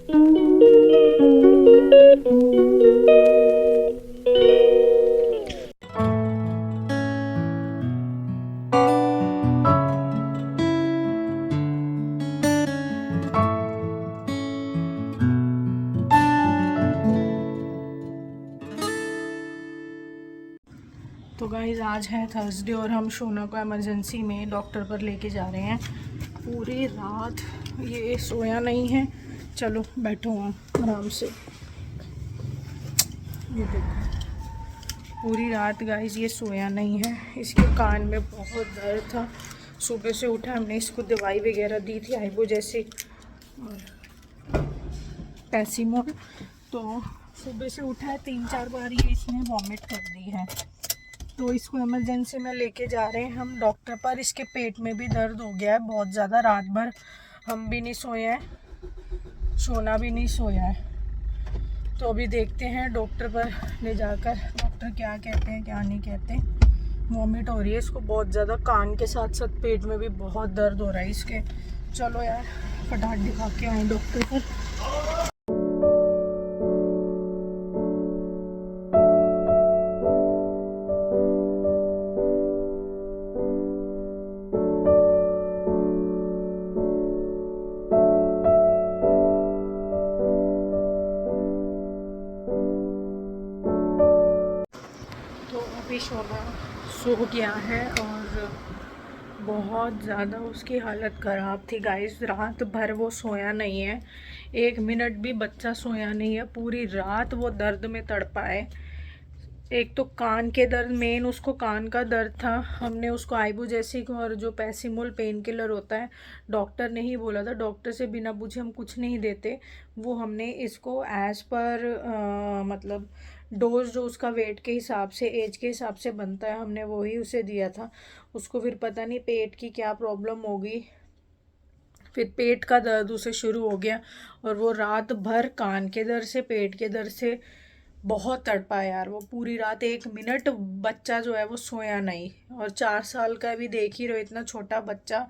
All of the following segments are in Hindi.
तो गाइज़ आज है थर्सडे और हम शोना को इमरजेंसी में डॉक्टर पर लेके जा रहे हैं। पूरी रात ये सोया नहीं है। चलो बैठो वहाँ आराम से। ये देखो पूरी रात गाइज़ ये सोया नहीं है। इसके कान में बहुत दर्द था। सुबह से उठा, हमने इसको दवाई वगैरह दी थी आइबो जैसे और पैरासिटामोल। तो सुबह से उठा है, 3-4 बार ये इसने वॉमिट कर दी है। तो इसको इमरजेंसी में लेके जा रहे हैं हम डॉक्टर पर। इसके पेट में भी दर्द हो गया है बहुत ज़्यादा। रात भर हम भी नहीं सोए हैं, सोना भी नहीं सोया है। तो अभी देखते हैं डॉक्टर पर ले जाकर डॉक्टर क्या कहते हैं क्या नहीं कहते। वॉमिट हो रही है इसको बहुत ज़्यादा, कान के साथ साथ पेट में भी बहुत दर्द हो रहा है इसके। चलो यार फटाफट दिखा के आए डॉक्टर पर। तो अभी शोना सो गया है और बहुत ज़्यादा उसकी हालत ख़राब थी गाइस। रात भर वो सोया नहीं है, 1 मिनट भी बच्चा सोया नहीं है। पूरी रात वो दर्द में तड़पा है। एक तो कान के दर्द, मेन उसको कान का दर्द था। हमने उसको आइबुजेसिक और जो पैरासिटामोल पेन किलर होता है, डॉक्टर ने ही बोला था, डॉक्टर से बिना पूछे हम कुछ नहीं देते। वो हमने इसको एज़ पर मतलब डोज जो उसका वेट के हिसाब से, एज के हिसाब से बनता है, हमने वही उसे दिया था। उसको फिर पता नहीं पेट की क्या प्रॉब्लम होगी, फिर पेट का दर्द उसे शुरू हो गया और वो रात भर कान के दर्द से, पेट के दर्द से बहुत तड़पा यार। वो पूरी रात 1 मिनट बच्चा जो है वो सोया नहीं। और 4 साल का भी देख ही रहो, इतना छोटा बच्चा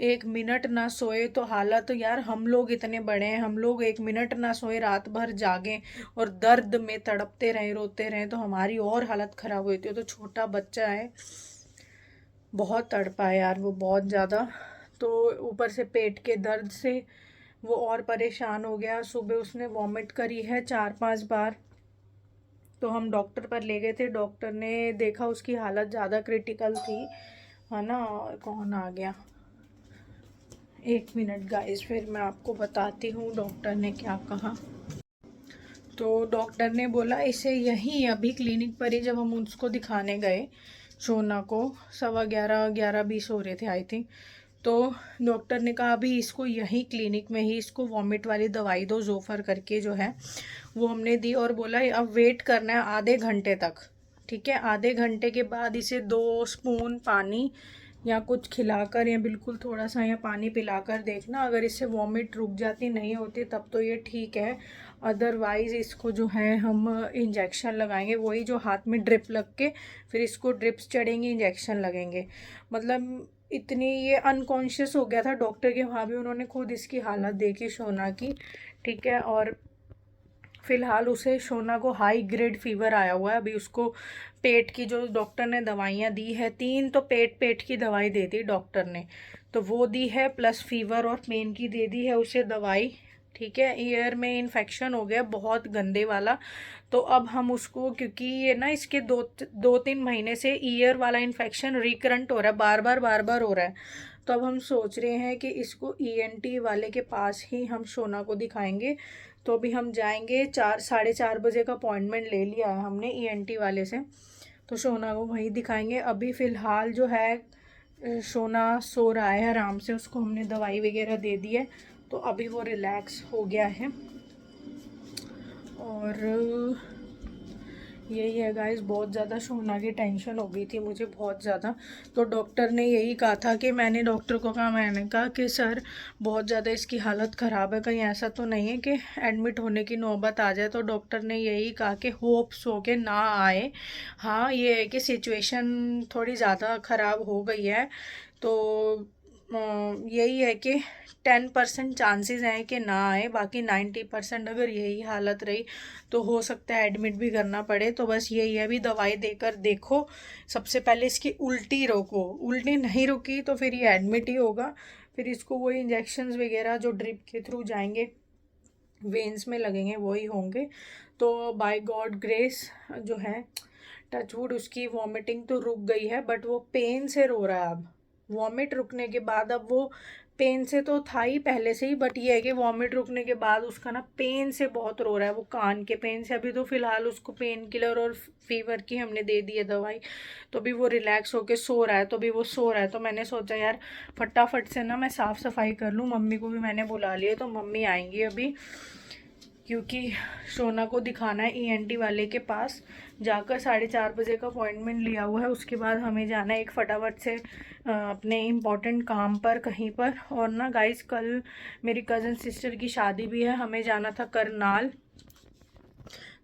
1 मिनट ना सोए तो हालत यार। हम लोग इतने बड़े हैं, हम लोग 1 मिनट ना सोए, रात भर जागें और दर्द में तड़पते रहें, रोते रहें, तो हमारी और हालत ख़राब होती है। तो छोटा बच्चा है, बहुत तड़पा है यार वो बहुत ज़्यादा। तो ऊपर से पेट के दर्द से वो और परेशान हो गया। सुबह उसने वॉमिट करी है 4-5 बार। तो हम डॉक्टर पर ले गए थे, डॉक्टर ने देखा उसकी हालत ज़्यादा क्रिटिकल थी, है ना। कौन आ गया, 1 मिनट गाइस, फिर मैं आपको बताती हूँ डॉक्टर ने क्या कहा। तो डॉक्टर ने बोला इसे यहीं अभी क्लिनिक पर ही, जब हम उसको दिखाने गए शोना को 11:15-11:20 हो रहे थे आई थिंक, तो डॉक्टर ने कहा अभी इसको यहीं क्लिनिक में ही इसको वॉमिट वाली दवाई दो, जोफर करके जो है वो हमने दी। और बोला अब वेट करना है आधे घंटे तक, ठीक है। आधे घंटे के बाद इसे 2 स्पून पानी या कुछ खिलाकर या बिल्कुल थोड़ा सा या पानी पिलाकर देखना। अगर इससे वॉमिट रुक जाती नहीं होती तब तो ये ठीक है, अदरवाइज़ इसको जो है हम इंजेक्शन लगाएंगे, वही जो हाथ में ड्रिप लग के फिर इसको ड्रिप्स चढ़ेंगे, इंजेक्शन लगेंगे। मतलब इतनी ये अनकॉन्शियस हो गया था डॉक्टर के वहाँ भी, उन्होंने खुद इसकी हालत देखी शोना की, ठीक है। और फ़िलहाल उसे शोना को हाई ग्रेड फीवर आया हुआ है। अभी उसको पेट की जो डॉक्टर ने दवाइयाँ दी है, 3 तो पेट की दवाई दे दी डॉक्टर ने, तो वो दी है, प्लस फीवर और पेन की दे दी है उसे दवाई, ठीक है। ईयर में इन्फेक्शन हो गया बहुत गंदे वाला। तो अब हम उसको, क्योंकि ये ना इसके 2-3 महीने से ईयर वाला इन्फेक्शन रिकरेंट हो रहा है, बार बार हो रहा है। तो अब हम सोच रहे हैं कि इसको ईएनटी वाले के पास ही हम शोना को दिखाएंगे। तो अभी हम जाएंगे, 4-4:30 बजे का अपॉइंटमेंट ले लिया है हमने ईएनटी वाले से, तो शोना को वहीं दिखाएंगे। अभी फ़िलहाल जो है शोना सो रहा है आराम से, उसको हमने दवाई वगैरह दे दी है, तो अभी वो रिलैक्स हो गया है। और यही है गाइस, बहुत ज़्यादा शोना की टेंशन हो गई थी मुझे बहुत ज़्यादा। तो डॉक्टर ने यही कहा था कि मैंने डॉक्टर को कहा, मैंने कहा कि सर बहुत ज़्यादा इसकी हालत ख़राब है, कहीं ऐसा तो नहीं है कि एडमिट होने की नौबत आ जाए। तो डॉक्टर ने यही कहा कि होप्स हो के ना आए। हाँ ये है कि सिचुएशन थोड़ी ज़्यादा ख़राब हो गई है, तो यही है कि 10% चांसेस हैं कि ना आए, बाकी 90% अगर यही हालत रही तो हो सकता है एडमिट भी करना पड़े। तो बस यही है, अभी दवाई देकर देखो। सबसे पहले इसकी उल्टी रोको, उल्टी नहीं रुकी तो फिर ये एडमिट ही होगा। फिर इसको वही इंजेक्शंस वगैरह जो ड्रिप के थ्रू जाएंगे, वेन्स में लगेंगे, वही होंगे। तो बाय गॉड ग्रेस जो है, टचवुड, उसकी वॉमिटिंग तो रुक गई है, बट वो पेन से रो रहा है अब। वॉमिट रुकने के बाद, अब वो पेन से तो था ही पहले से ही, बट ये है कि वॉमिट रुकने के बाद उसका ना पेन से बहुत रो रहा है, वो कान के पेन से। अभी तो फिलहाल उसको पेन किलर और फीवर की हमने दे दी है दवाई, तो अभी वो रिलैक्स होके सो रहा है। तो अभी वो सो रहा है, तो मैंने सोचा यार फटाफट से ना मैं साफ़ सफाई कर लूँ। मम्मी को भी मैंने बुला लिया, तो मम्मी आएंगी अभी, क्योंकि सोना को दिखाना है ईएनटी वाले के पास। जाकर 4:30 बजे का अपॉइंटमेंट लिया हुआ है। उसके बाद हमें जाना है एक फटाफट से अपने इम्पोर्टेंट काम पर कहीं पर। और ना गाइस, कल मेरी कज़न सिस्टर की शादी भी है, हमें जाना था करनाल।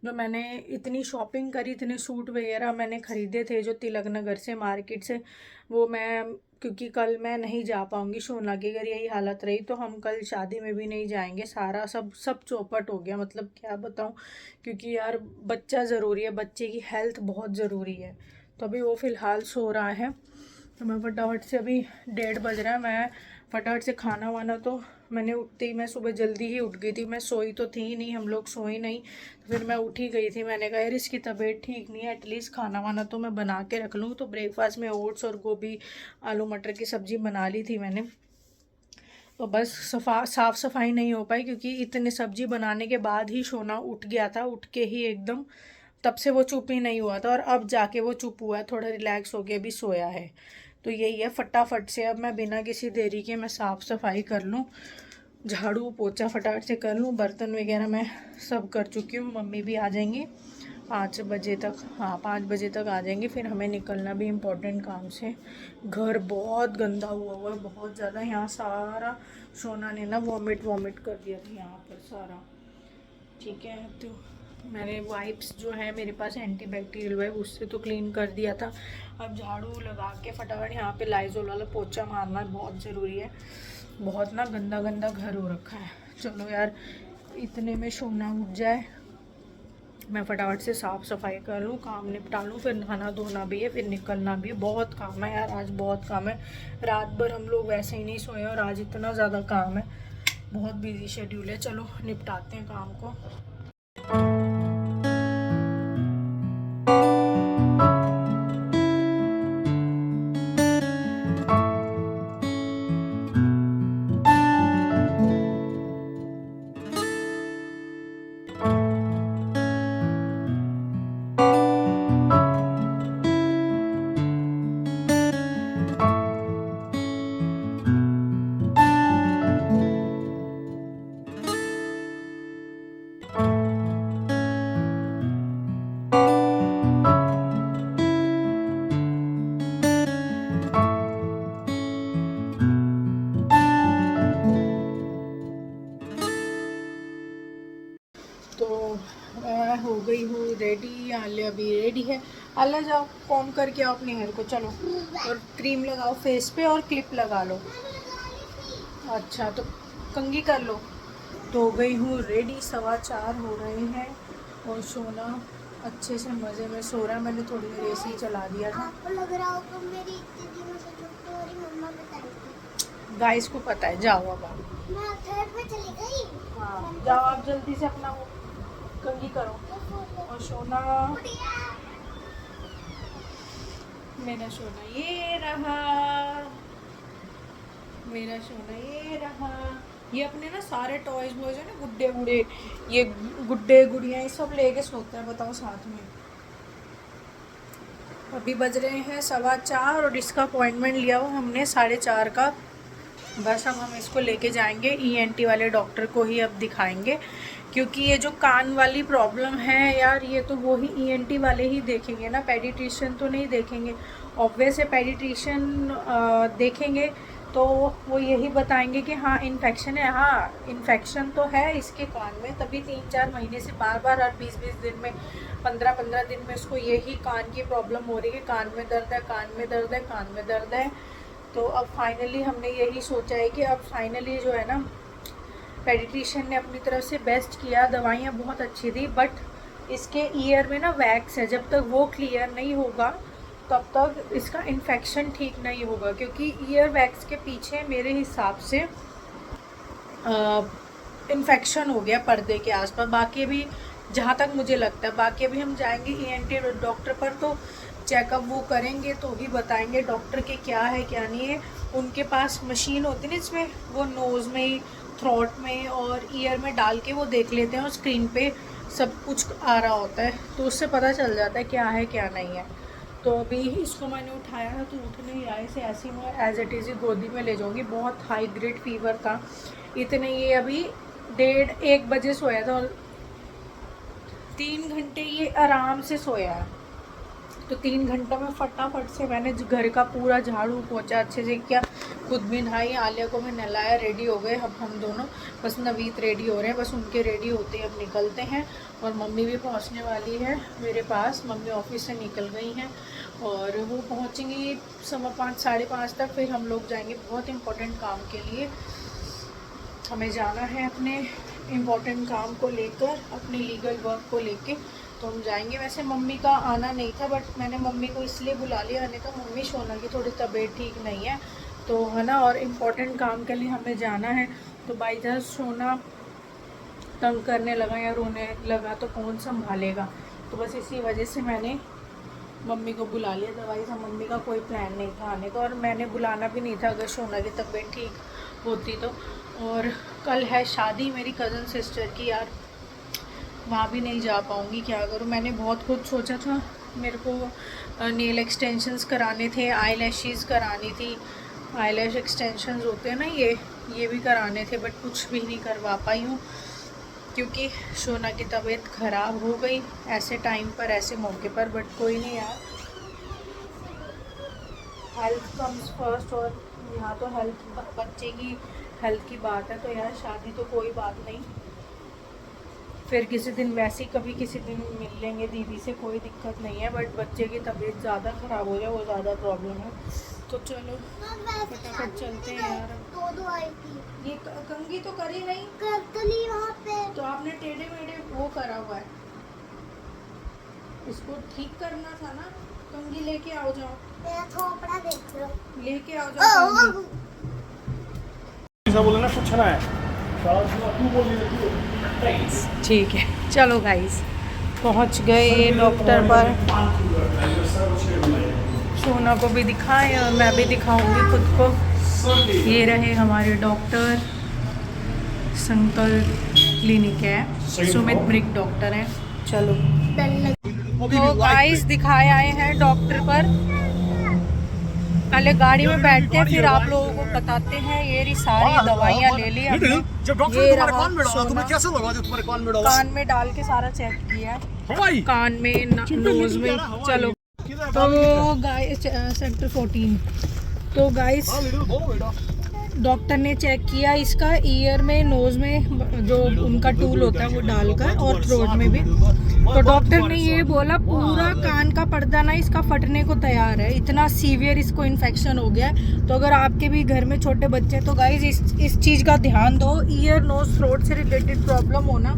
जो मैंने इतनी शॉपिंग करी, इतने सूट वगैरह मैंने ख़रीदे थे जो तिलक नगर से, मार्केट से, वो मैं, क्योंकि कल मैं नहीं जा पाऊँगी सोना की, अगर यही हालत रही तो हम कल शादी में भी नहीं जाएंगे। सारा सब चौपट हो गया, मतलब क्या बताऊँ। क्योंकि यार बच्चा ज़रूरी है, बच्चे की हेल्थ बहुत ज़रूरी है। तो अभी वो फ़िलहाल सो रहा है, तो मैं फटाफट से, अभी 1:30 बज रहा है, मैं फटाफट से खाना वाना, तो मैंने उठते ही, मैं सुबह जल्दी ही उठ गई थी, मैं सोई तो थी नहीं, हम लोग सोए नहीं। तो फिर मैं उठ ही गई थी। मैंने कहा यार इसकी तबीयत ठीक नहीं है, एटलीस्ट खाना वाना तो मैं बना के रख लूँ। तो ब्रेकफास्ट में ओट्स और गोभी आलू मटर की सब्ज़ी बना ली थी मैंने। तो बस साफ़ सफाई नहीं हो पाई, क्योंकि इतने सब्जी बनाने के बाद ही सोना उठ गया था, उठ के ही एकदम, तब से वो चुप ही नहीं हुआ था, और अब जाके वो चुप हुआ है, थोड़ा रिलैक्स हो गया, अभी सोया है। तो यही है, फटाफट से अब मैं बिना किसी देरी के मैं साफ़ सफाई कर लूँ, झाड़ू पोछा फटाफट से कर लूँ। बर्तन वगैरह मैं सब कर चुकी हूँ। मम्मी भी आ जाएंगी 5 बजे तक, हाँ 5 बजे तक आ जाएंगे। फिर हमें निकलना भी इम्पोर्टेंट काम से। घर बहुत गंदा हुआ है, बहुत ज़्यादा। यहाँ सारा सोना ने ना वॉमिट कर दिया था यहाँ पर सारा, ठीक है। तो मैंने वाइप्स जो है मेरे पास, एंटीबैक्टीरियल वाइप, उससे तो क्लीन कर दिया था। अब झाड़ू लगा के फटाफट यहाँ पे लाइजोल वाला पोछा मारना बहुत ज़रूरी है। बहुत ना गंदा गंदा घर हो रखा है। चलो यार, इतने में सोना उठ जाए, मैं फटाफट से साफ़ सफाई कर लूँ, काम निपटा लूँ, फिर नहाना धोना भी है, फिर निकलना भी है। बहुत काम है यार, आज बहुत काम है। रात भर हम लोग वैसे ही नहीं सोए, और आज इतना ज़्यादा काम है, बहुत बिजी शेड्यूल है। चलो निपटाते हैं काम को। तो मैं हो गई हूँ रेडी, आले अभी रेडी है। आले जाओ कॉम करके आओ अपने हेयर को, चलो, और क्रीम लगाओ फेस पे और क्लिप लगा लो। अच्छा, तो कंघी कर लो। तो हो गई हूँ रेडी, 4:15 हो रहे हैं, और सोना अच्छे से मज़े में सो रहा है। मैंने थोड़ी देर AC चला दिया था। आपको लग रहा होगा मेरी इतने दिनों से छुट्टी हो रही, मम्मा बताई थी। गाइस को पता है, जाओ अब आप। मैं घर पे चली गई। हाँ जाओ आप, जल्दी से अपना वो कंघी करो। और सोना, मेरा सोना ये रहा, मेरा सोना ये रहा। ये अपने ना सारे टॉयज वॉयज है ना, गुड्डे गुड़े, ये गुड्डे गुड़ियाँ, ये सब लेके सोते हैं, बताओ साथ में। अभी बज रहे हैं 4:15, और इसका अपॉइंटमेंट लिया हुआ हमने 4:30 का। बस अब हम इसको लेके जाएंगे ENT वाले डॉक्टर को ही अब दिखाएंगे, क्योंकि ये जो कान वाली प्रॉब्लम है यार, ये तो वो ही ENT वाले ही देखेंगे ना, पेडिट्रिशियन तो नहीं देखेंगे। ऑब्वियस है, पेडिट्रिशियन देखेंगे तो वो यही बताएंगे कि हाँ इन्फेक्शन है, हाँ इन्फेक्शन तो है इसके कान में, तभी 3-4 महीने से बार बार हर 20-20 दिन में, 15-15 दिन में उसको यही कान की प्रॉब्लम हो रही है, कान में दर्द है, कान में दर्द है, कान में दर्द है। तो अब फाइनली हमने यही सोचा है कि अब फाइनली जो है ना, पेडिट्रिशियन ने अपनी तरफ से बेस्ट किया, दवाइयाँ बहुत अच्छी थी, बट इसके ईयर में ना वैक्स है, जब तक वो क्लियर नहीं होगा तब तक इसका इन्फेक्शन ठीक नहीं होगा, क्योंकि ईयर वैक्स के पीछे मेरे हिसाब से इन्फेक्शन हो गया पर्दे के आसपास। बाकी भी जहाँ तक मुझे लगता है, बाकी अभी हम जाएंगे ENT डॉक्टर पर, तो चेकअप वो करेंगे तो ही बताएंगे डॉक्टर के क्या है क्या नहीं है। उनके पास मशीन होती है ना, इसमें वो नोज़ में, थ्रोट में और ईयर में डाल के वो देख लेते हैं और स्क्रीन पे सब कुछ आ रहा होता है, तो उससे पता चल जाता है क्या है क्या नहीं है। तो अभी इसको मैंने उठाया था तो उठ नहीं रहा है, इसे ऐसे ही मैं एज इट इज़ ही गोदी में ले जाऊँगी। बहुत हाई ग्रेड फीवर था, इतने ये अभी 1:30 बजे सोया था और 3 घंटे ये आराम से सोया है। तो 3 घंटे में फटाफट से मैंने घर का पूरा झाड़ू पोछा अच्छे से किया, खुद भी नहाई, आलिया को मैं नहलाया, रेडी हो गए। अब हम दोनों बस नवीद रेडी हो रहे हैं, बस उनके रेडी होते ही अब निकलते हैं। और मम्मी भी पहुंचने वाली है मेरे पास, मम्मी ऑफिस से निकल गई हैं और वो पहुंचेंगी 5:15 साढ़े 5 तक। फिर हम लोग जाएंगे बहुत इम्पोर्टेंट काम के लिए, हमें जाना है अपने इम्पोर्टेंट काम को लेकर, अपने लीगल वर्क को लेके, तो हम जाएंगे। वैसे मम्मी का आना नहीं था, बट मैंने मम्मी को इसलिए बुला लिया, नहीं तो मम्मी सोना की थोड़ी तबीयत ठीक नहीं है तो है ना, और इम्पोर्टेंट काम के लिए हमें जाना है। तो बाई चांस सोना तंग करने लगा या रोने लगा तो कौन संभालेगा, तो बस इसी वजह से मैंने मम्मी को बुला लिया। दवाई से मम्मी का कोई प्लान नहीं था आने का, और मैंने बुलाना भी नहीं था अगर सोना की तबीयत ठीक होती तो। और कल है शादी मेरी कज़न सिस्टर की, यार वहाँ भी नहीं जा पाऊँगी, क्या करूँ। मैंने बहुत कुछ सोचा था, मेरे को नेल एक्सटेंशंस कराने थे, आई लैशेज़ करानी थी, आई लैश एक्सटेंशंस होते हैं ना ये भी कराने थे, बट कुछ भी नहीं करवा पाई हूँ क्योंकि सोना की तबीयत ख़राब हो गई ऐसे टाइम पर, ऐसे मौके पर। बट कोई नहीं यार, हेल्थ कम्स फर्स्ट, और यहाँ तो हेल्थ, बच्चे की हेल्थ की बात है, तो यार शादी तो कोई बात नहीं, फिर किसी दिन वैसे ही कभी किसी दिन मिल लेंगे दीदी से, कोई दिक्कत नहीं है। बट बच्चे की तबीयत ज़्यादा ख़राब हो जाए वो ज़्यादा प्रॉब्लम है। तो चलो फटाफट चलते हैं यार। दो आई थी, ये कंघी तो करी नहीं, करतली वहाँ पे, तो आपने टेढ़े मेढ़े वो करा हुआ है, इसको ठीक करना था ना। कंघी लेके आओ, जाओ मेरा थोपड़ा देख लो, लेके आओ जाओ कंघी। बोले ना कुछ ना है, ठीक है चलो गाइस, पहुंच गए डॉक्टर पर। सोना को भी दिखाएं और मैं भी दिखाऊंगी खुद को। ये रहे हमारे डॉक्टर, संकल्प क्लिनिक है, सुमित ब्रिक डॉक्टर हैं। चलो तो गाइस दिखाए आए हैं डॉक्टर पर, पहले गाड़ी में बैठते हैं फिर आप लोगों को बताते हैं। ये रही सारी दवाइयाँ ले ली हमने, ये रहा सोना, कान में डाल के सारा चेक किया, कान में, नोज में। चलो तो गाइस सेक्टर 14, तो गाइस डॉक्टर ने चेक किया इसका ईयर में, नोज में जो उनका टूल होता है वो डालकर, और थ्रोट में भी। तो डॉक्टर ने ये बोला पूरा कान का पर्दा ना इसका फटने को तैयार है, इतना सीवियर इसको इन्फेक्शन हो गया है। तो अगर आपके भी घर में छोटे बच्चे हैं तो गाइज इस चीज़ का ध्यान दो, ईयर नोज थ्रोट से रिलेटेड प्रॉब्लम होना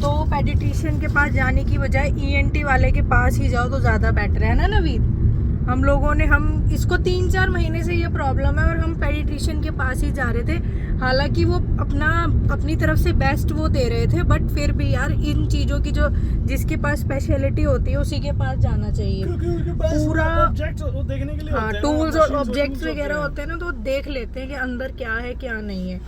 तो पेडिट्रिशियन के पास जाने की बजाय ENT वाले के पास ही जाओ तो ज़्यादा बेटर है ना नवीद। हम इसको 3-4 महीने से ये प्रॉब्लम है और हम पेडिट्रिशियन के पास ही जा रहे थे, हालांकि वो अपनी तरफ से बेस्ट वो दे रहे थे, बट फिर भी यार इन चीज़ों की जो जिसके पास स्पेशलिटी होती है उसी के पास जाना चाहिए। पूरा देखने के लिए हाँ, टूल्स और ऑब्जेक्ट्स वगैरह होते हैं ना, तो देख लेते हैं कि अंदर क्या है क्या नहीं है।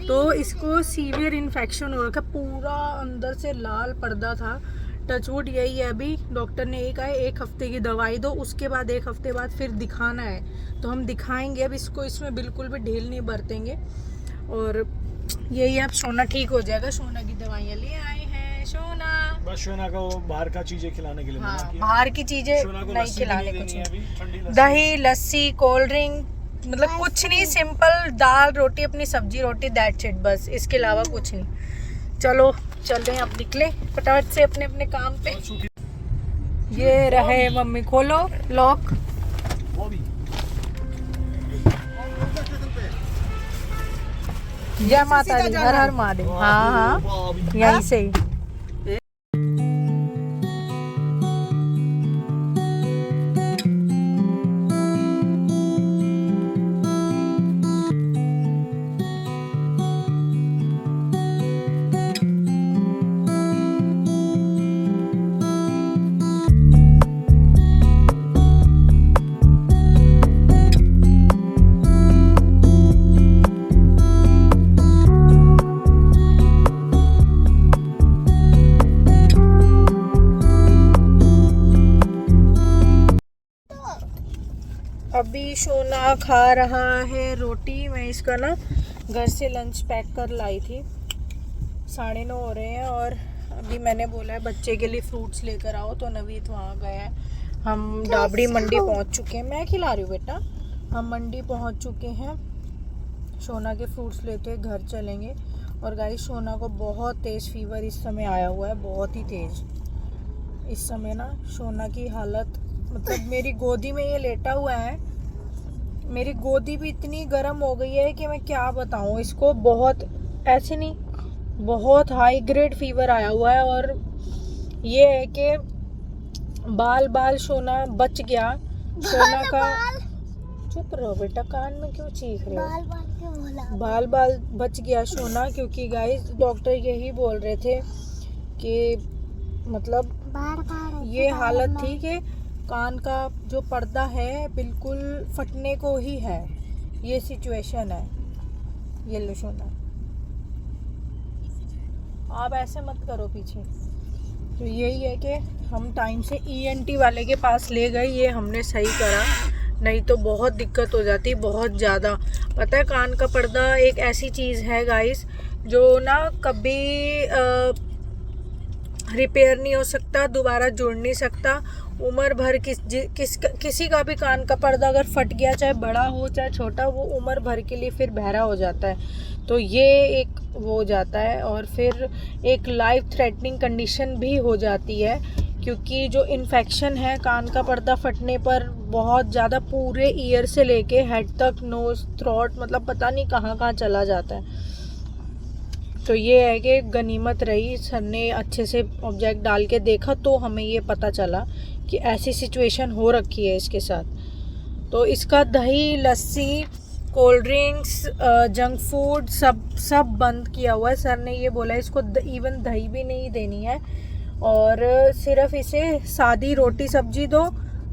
तो इसको सीवियर इन्फेक्शन हो रखा, पूरा अंदर से लाल पर्दा था। टचवुड यही है, अभी डॉक्टर ने एक 1 हफ्ते की दवाई दो, उसके बाद 1 हफ्ते बाद फिर दिखाना है, तो हम दिखाएंगे। अब इसको इसमें बिल्कुल भी ढील नहीं बरतेंगे, और यही अब सोना ठीक हो जाएगा। सोना की दवाइयाँ ले आए हैं, सोना बस सोना को बाहर का चीजें खिलाने के लिए मना हाँ, किया। बाहर की चीजें नहीं खिलाने, कुछ दही लस्सी कोल्ड ड्रिंक मतलब कुछ नहीं, सिंपल दाल रोटी अपनी सब्जी रोटी, दैट्स इट, बस इसके अलावा कुछ नहीं। चलो चल रहे हैं, अब निकले फटाफट से अपने अपने काम पे। ये रहे मम्मी, खोलो लॉक। जय माता दी, हर हर महादेव। हाँ हाँ, यहीं से ही। अभी सोना खा रहा है रोटी। मैं इसका ना घर से लंच पैक कर लाई थी। 9:30 हो रहे हैं और अभी मैंने बोला है बच्चे के लिए फ्रूट्स लेकर आओ, तो नवीद वहाँ गया है। हम डाबड़ी मंडी पहुँच चुके हैं। मैं खिला रही हूँ बेटा। हम मंडी पहुँच चुके हैं। सोना के फ्रूट्स लेते हुए घर चलेंगे। और गाइस सोना को बहुत तेज़ फीवर इस समय आया हुआ है, बहुत ही तेज़। इस समय ना सोना की हालत, मतलब मेरी गोदी में ये लेटा हुआ है, मेरी गोदी भी इतनी गर्म हो गई है कि मैं क्या बताऊं इसको। बहुत ऐसे नहीं, बहुत हाई ग्रेड फीवर आया हुआ है। और ये है कि बाल बाल सोना बच गया। सोना का चुप रहो बेटा, कान में क्यों चीख रहे हो? बाल बाल बच गया सोना, क्योंकि गाइस डॉक्टर यही बोल रहे थे कि मतलब ये हालत थी कि कान का जो पर्दा है बिल्कुल फटने को ही है, ये सिचुएशन है। ये लो सोना, आप ऐसे मत करो पीछे। तो यही है कि हम टाइम से ENT वाले के पास ले गए, ये हमने सही करा, नहीं तो बहुत दिक्कत हो जाती, बहुत ज़्यादा। पता है कान का पर्दा एक ऐसी चीज़ है गाइस जो ना कभी रिपेयर नहीं हो सकता, दोबारा जुड़ नहीं सकता। उम्र भर किसी का भी कान का पर्दा अगर फट गया, चाहे बड़ा हो चाहे छोटा, वो उम्र भर के लिए फिर बहरा हो जाता है। तो ये एक वो हो जाता है और फिर एक लाइफ थ्रेटनिंग कंडीशन भी हो जाती है, क्योंकि जो इन्फेक्शन है कान का पर्दा फटने पर बहुत ज़्यादा पूरे ईयर से लेके हेड तक, नोज, थ्रोट, मतलब पता नहीं कहाँ कहाँ चला जाता है। तो ये है कि गनीमत रही, सर ने अच्छे से ऑब्जेक्ट डाल के देखा तो हमें ये पता चला कि ऐसी सिचुएशन हो रखी है इसके साथ। तो इसका दही, लस्सी, कोल्ड ड्रिंक्स, जंक फूड सब बंद किया हुआ है। सर ने ये बोला इसको इवन दही भी नहीं देनी है, और सिर्फ इसे सादी रोटी सब्जी दो,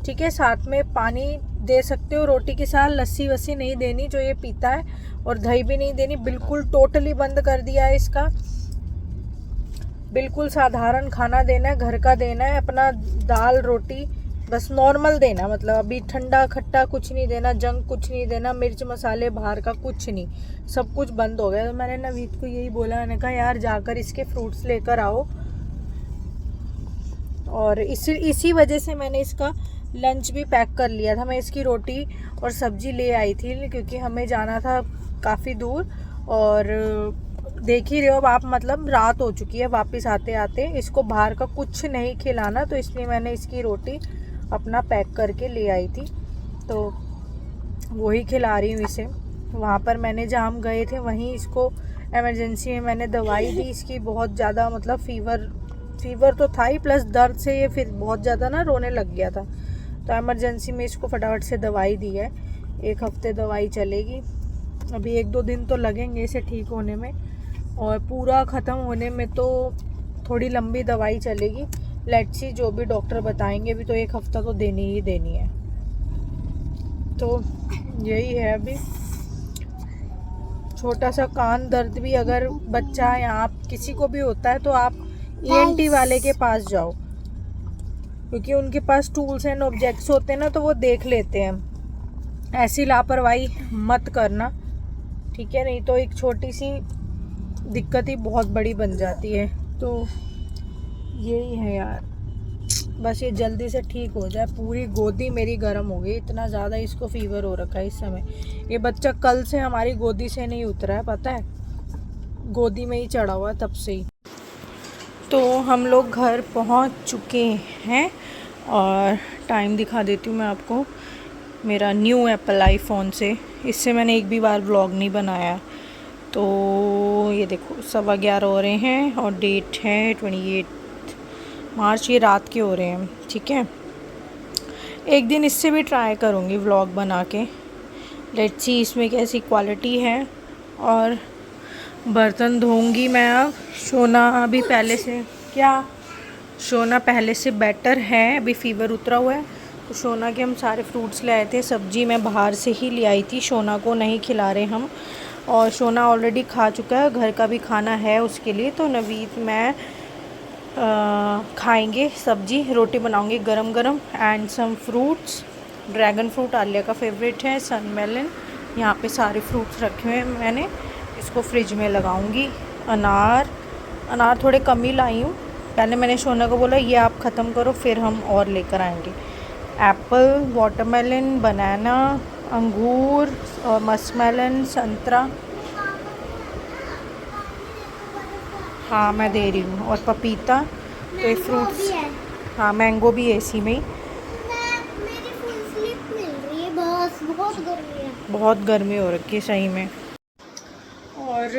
ठीक है, साथ में पानी दे सकते हो रोटी के साथ। लस्सी वस्सी नहीं देनी जो ये पीता है, और दही भी नहीं देनी, बिल्कुल टोटली बंद कर दिया है इसका। बिल्कुल साधारण खाना देना है, घर का देना है, अपना दाल रोटी बस नॉर्मल देना। मतलब अभी ठंडा खट्टा कुछ नहीं देना, जंक कुछ नहीं देना, मिर्च मसाले बाहर का कुछ नहीं, सब कुछ बंद हो गया। तो मैंने नवीद को यही बोला, मैंने कहा यार जाकर इसके फ्रूट्स लेकर आओ। और इसी वजह से मैंने इसका लंच भी पैक कर लिया था। मैं इसकी रोटी और सब्जी ले आई थी क्योंकि हमें जाना था काफ़ी दूर, और देख ही रहे हो आप, मतलब रात हो चुकी है वापस आते आते। इसको बाहर का कुछ नहीं खिलाना, तो इसलिए मैंने इसकी रोटी अपना पैक करके ले आई थी, तो वही खिला रही हूँ इसे। वहाँ पर मैंने जहाँ हम गए थे वहीं इसको इमरजेंसी में मैंने दवाई दी। इसकी बहुत ज़्यादा मतलब फीवर तो था ही, प्लस दर्द से ये फिर बहुत ज़्यादा ना रोने लग गया था। तो इमरजेंसी में इसको फटाफट से दवाई दी है। 1 हफ्ते दवाई चलेगी, अभी 1-2 दिन तो लगेंगे इसे ठीक होने में, और पूरा ख़त्म होने में तो थोड़ी लंबी दवाई चलेगी। लेट्स सी जो भी डॉक्टर बताएंगे, भी तो 1 हफ्ता तो देनी ही देनी है। तो यही है। अभी छोटा सा कान दर्द भी अगर बच्चा या आप किसी को भी होता है तो आप ENT वाले के पास जाओ, क्योंकि उनके पास टूल्स एंड ऑब्जेक्ट्स होते हैं ना, तो वो देख लेते हैं। ऐसी लापरवाही मत करना, ठीक है, नहीं तो एक छोटी सी दिक्कत ही बहुत बड़ी बन जाती है। तो यही है यार, बस ये जल्दी से ठीक हो जाए। पूरी गोदी मेरी गर्म हो गई, इतना ज़्यादा इसको फीवर हो रखा है इस समय। ये बच्चा कल से हमारी गोदी से नहीं उतरा है, पता है, गोदी में ही चढ़ा हुआ है तब से ही। तो हम लोग घर पहुंच चुके हैं, और टाइम दिखा देती हूँ मैं आपको मेरा न्यू एप्पल आईफोन से। इससे मैंने एक भी बार व्लॉग नहीं बनाया, तो ये देखो 11:15 हो रहे हैं और डेट है 28 मार्च। ये रात के हो रहे हैं, ठीक है। एक दिन इससे भी ट्राई करूँगी व्लॉग बना के, लेट्स सी इसमें कैसी क्वालिटी है। और बर्तन धोऊंगी मैं अब। सोना अभी पहले से सोना पहले से बेटर है, अभी फ़ीवर उतरा हुआ है। तो सोना के हम सारे फ्रूट्स ले आए थे, सब्जी मैं बाहर से ही ले आई थी, सोना को नहीं खिला रहे हम। और सोना ऑलरेडी खा चुका है, घर का भी खाना है उसके लिए। तो नवीद मैं खाएंगे सब्जी, रोटी बनाऊंगी गरम गरम and some fruits. Dragon fruit Alia का फेवरेट है, सन मेलन। यहाँ पे सारे फ्रूट्स रखे हुए हैं मैंने, इसको फ्रिज में लगाऊंगी। अनार थोड़े कम ही लाई हूँ, पहले मैंने सोना को बोला ये आप ख़त्म करो फिर हम और लेकर आएंगे। एप्पल, वाटरमेलन, बनाना, अंगूर और मस्कमेलन, संतरा। हाँ मैं दे रही हूँ, और पपीता। तो ये फ्रूट्स, हाँ मैंगो भी है इसी में ही। मेरी फुल स्लीप मिल रही है, बस बहुत गर्मी है। बहुत गर्मी हो रखी है सही में। और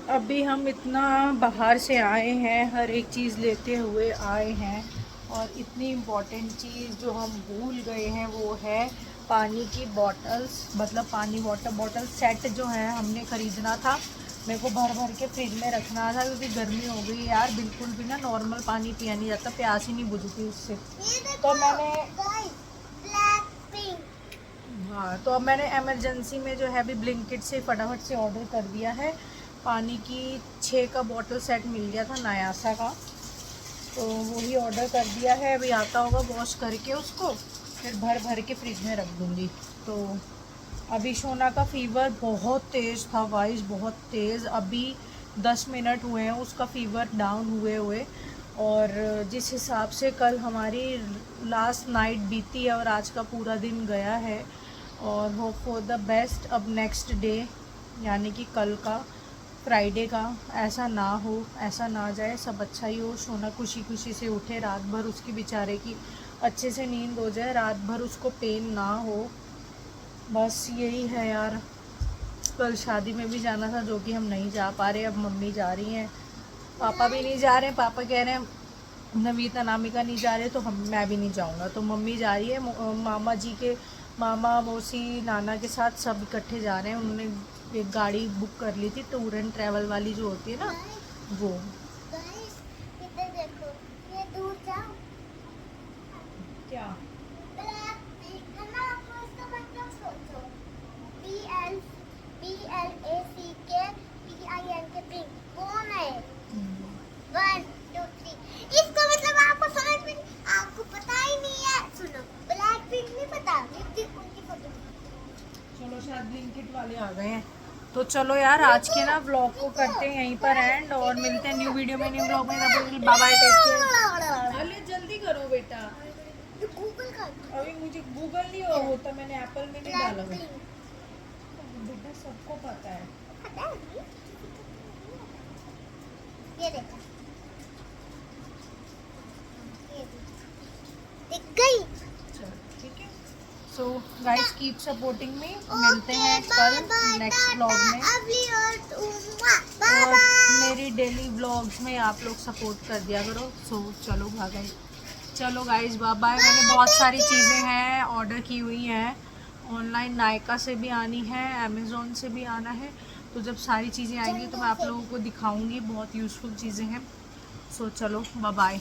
अभी हम इतना बाहर से आए हैं, हर एक चीज़ लेते हुए आए हैं, और इतनी इम्पॉर्टेंट चीज़ जो हम भूल गए हैं वो है पानी की बॉटल्स। मतलब पानी वाटर बॉटल सेट जो है हमने ख़रीदना था, मेरे को भर भर के फ्रिज में रखना था, क्योंकि गर्मी हो गई यार, बिल्कुल भी ना नॉर्मल पानी पिया नहीं जाता, प्यास ही नहीं बुझती उससे। तो मैंने हाँ, तो अब मैंने इमरजेंसी में जो है अभी ब्लिंकिट से फटाफट से ऑर्डर कर दिया है। पानी की 6 का बॉटल सेट मिल गया था नयासा का, तो वही ऑर्डर कर दिया है। अभी आता होगा, वॉश करके उसको फिर भर भर के फ्रिज में रख दूँगी। तो अभी सोना का फ़ीवर बहुत तेज़ था गाइस, बहुत तेज़। अभी 10 मिनट हुए हैं उसका फ़ीवर डाउन हुए। और जिस हिसाब से कल हमारी लास्ट नाइट बीती है और आज का पूरा दिन गया है, और होप फॉर द बेस्ट अब नेक्स्ट डे यानी कि कल का फ्राइडे का ऐसा ना हो, ऐसा ना जाए, सब अच्छा ही हो। सोना खुशी खुशी से उठे, रात भर उसकी बेचारे की अच्छे से नींद हो जाए, रात भर उसको पेन ना हो, बस यही है यार। कल शादी में भी जाना था जो कि हम नहीं जा पा रहे। अब मम्मी जा रही हैं, पापा भी नहीं जा रहे। पापा कह रहे हैं नवीद अनामिका नहीं जा रहे, तो मैं भी नहीं जाऊंगा। तो मम्मी जा रही है, मामा जी के मामा मौसी नाना के साथ सब इकट्ठे जा रहे हैं। उन्होंने एक गाड़ी बुक कर ली थी, टूर एंड ट्रैवल वाली जो होती है ना वो। गाइस इधर देखो, ये दूर जाओ क्या ब्लैक पिंक है ना, आपको इसका मतलब सोचो, BLACK पिंक कौन है? 1 2 3 इसका मतलब आपको समझ में, आपको पता ही नहीं है। सुनो, ब्लैक पिंक नहीं पता, उनकी फोटो। चलो शायद ब्लिंकिट वाले आ गए हैं। तो चलो यार आज के ना व्लॉग को करते हैं यहीं पर एंड, और मिलते हैं न्यू वीडियो में, न्यू व्लॉग में। Bye bye, take care. अरे जल्दी करो बेटा, गूगल का अभी मुझे गूगल नहीं होता, मैंने एप्पल में नहीं डाला हुआ। बेटा सबको पता है। पता है ये देखो, दिख गई। ठीक है, so guys keep supporting me. मिलते हैं कल नेक्स्ट व्लॉग में, और मेरी डेली व्लॉग्स में आप लोग सपोर्ट कर दिया करो। सो चलो भागा, चलो गाइस बाय बाय। मैंने बहुत सारी चीज़ें हैं ऑर्डर की हुई हैं ऑनलाइन, नायका से भी आनी है, अमेज़ोन से भी आना है। तो जब सारी चीज़ें आएंगी तो मैं आप लोगों को दिखाऊंगी, बहुत यूज़फुल चीज़ें हैं। सो चलो बाय बाय।